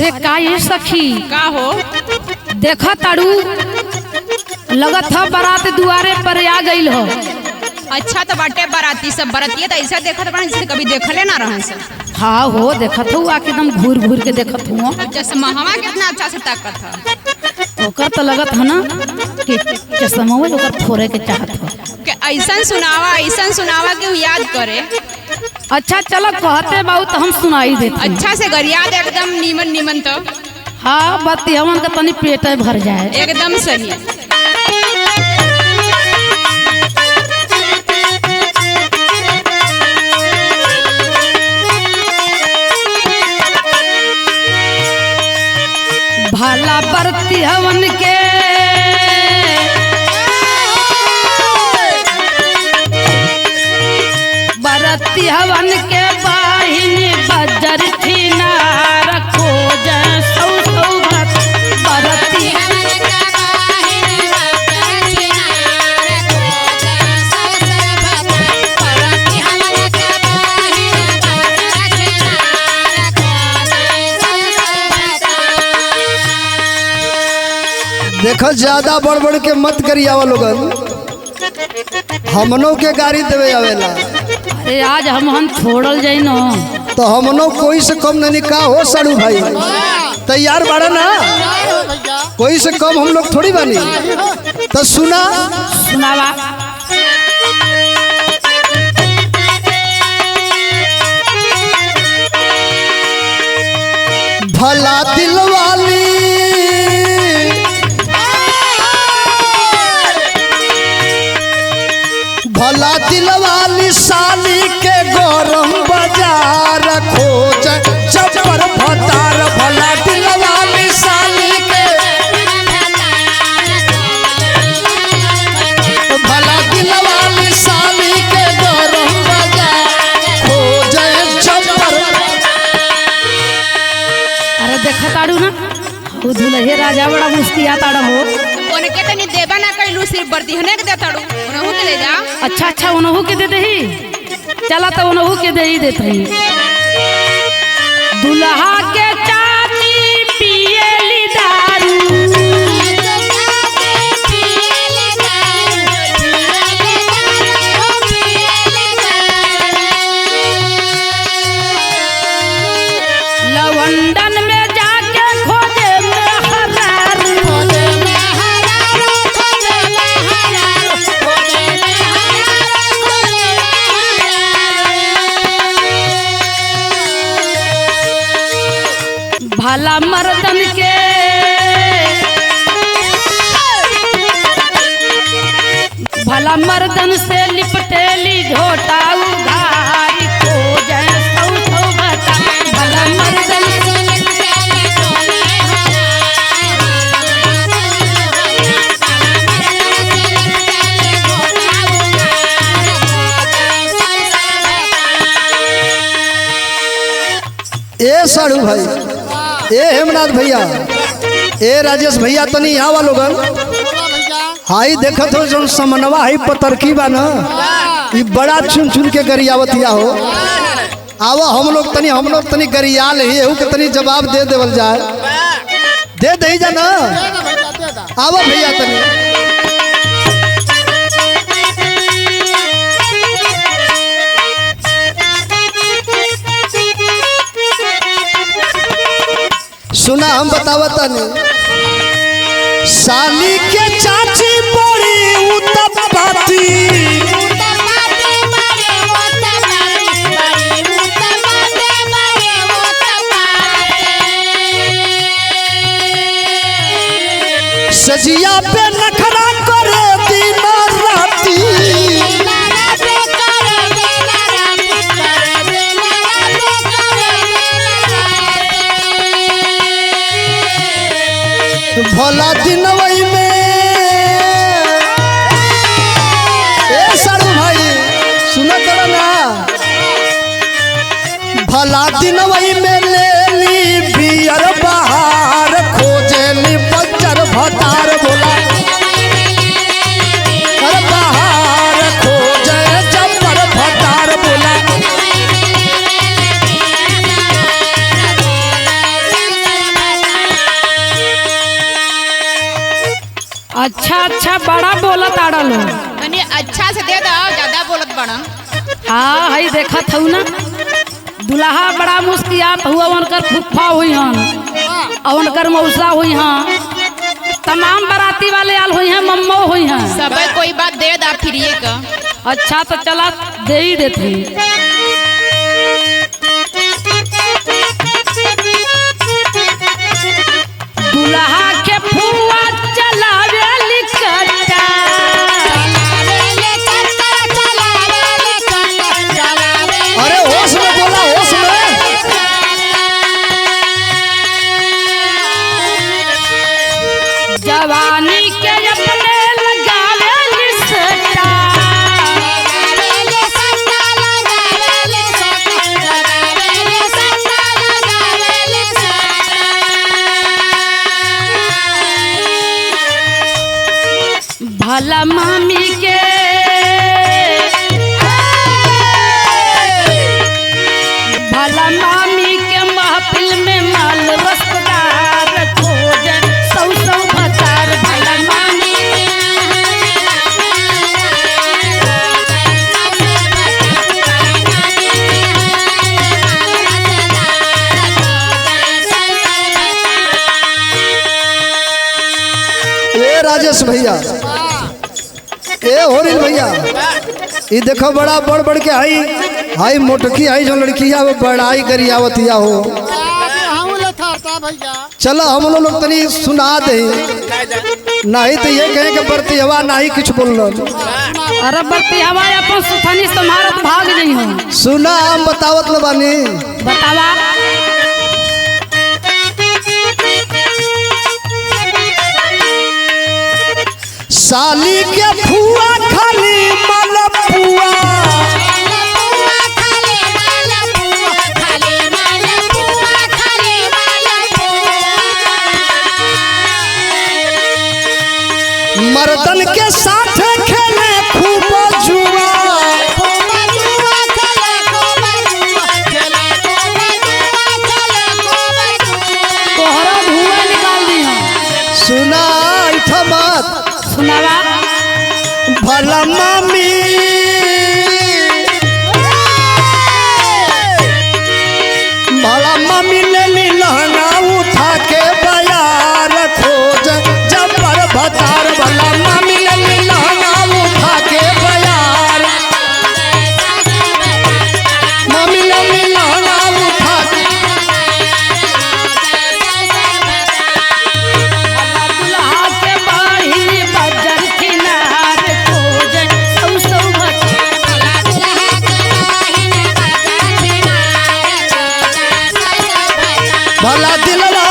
अरे का ये सखी का हो? देखा ताड़ू लगत ह बारात दुआरे पर आ गई हो। अच्छा तो बाटे बाराती सब बरातिये तो ऐसा देखत बा जैसे कभी देखले ना रहन से। हाँ हो देखत हूँ आके एकदम घूर घूर के देखत हूँ। जैसे महवा कितना अच्छा से ताकत है। ओकर तो लगत है ना कि चश्मा ओकर फोड़े के चाहत हो। कि ऐसा सुनावा कि याद करे। अच्छा चलो कहते बाबू तो हम सुनाई देते। अच्छा से गरियाद एकदम नीमन नीमन तो। हाँ बत्ती हमन का तनी पेट भर जाए एकदम सही। भला बरती हवन के बरती हवन के बाहिनी बजर थी नार खोज सौ सौ भत बरती देखो ज्यादा बढ़ बढ़ के मत करियावा लोगन, हमनों के गाड़ी देवे आवेला। अरे आज हम छोड़ल जाई न तो हमनों कोई से कम नहीं का हो साड़ू भाई, तैयार बाड़ा ना? कोई से कम हम लोग थोड़ी बानी। तो सुना सुनावा। भला दिल वाली भला दिल वाली साली के गरम बाजार खोज जबर भतार। भला दिल वाली साली के भला दिल वाली साली के गरम बाजार खोज जबर। अरे देखा ताड़ू ना हो दुल्हे राजा बड़ा मुस्किया ताड़ा हो। उनके तनी देबा ना कइलू सिर्फ बरती हने के देताड़ू उनहु के ले जा। अच्छा उनहु के दे दही। चला तो उनहु के दे ही देते ही। दुल्हा के चाची पियली दारू लवंडन में जाके खोजे मेहरारू भला मर्दन के भला मर्दन से लिपटेली झोटा उधारी खोज सौ सौ बता। भला मर्दन ए साड़ू भाई, ए हेमनाथ भैया, ए राजेश भैया, तनी आवा लोगन। हाई देखत हो जो समनवा हाई पतरकी बा ना, ई बड़ा चुन चुन के गरियावत या हो। आवा हम लोग तनी गरियाल ही एहू के तनी जवाब दे देवल जाए। दे दही जा ना। आवा भैया तनी। सुना हम बतावता नहीं। साली के चाची बड़ी उत्तपाती सजिया पे नखरा करे दिन राती। भला दिन वही में ए साड़ू भाई सुना करो ना। भला दिन वही में ले ली बियर बहार खोजे ली बच्चर भतार। बोला अरे बहार खोजे जबर भतार। बोला अच्छा अच्छा बड़ा बोलत आड़ा लो। तनी अच्छा से दे दो, ज्यादा बोलत बड़ा। हाँ हई देखत हूँ ना दुल्हा बड़ा मुस्कियात हुआ उनकर फुफ्फा हुई हन और उनकर मौसा हुई हैं, तमाम बाराती वाले आल हुई हैं, मम्मो हुई हैं। सब कोई बात दे दा फिर ये का। अच्छा तो चला दे ही देती। दुल्हा के फुआ चलावे लिकट्टा, अरे होश में बोला, होश में। जवानी के अपने लगावे लिसटा, भला मामी के भला मामी के महफिल में माल रसदार खोजे सौ सौ भतार। भला मामी ए राजेश भैया, ए होरिल भैया, ये देखो बड़ा बढ़ बढ़ के आई हाई मोटकी आई जो लड़किया वो बड़ाई करी आवतिया हो। चलो हम लोग तनी सुना दे, नहीं तो ये कहें कि बरती हवा नहीं कुछ बोल। अरे बरती हवा अपन सुथनी समारत भाग नहीं हो। सुना हम बतावत लो बानी। बतावा। साली के फुआ खाली मलपुआ, मर्दन के साथ खेले खूब जुआ। तोहरा धुआं निकाल दिया। सुना इठा मत। सुनावा। भला मामी भला मामी ले ली लहंगा उठा के बयार खोज जबर भतार। भला मामी ले ली लहंगा उठा के बयार, मामी ले ली लहंगा उठा के। दुल्हा के बाही बजर किनार खोजे सौ सौ भला दिलवा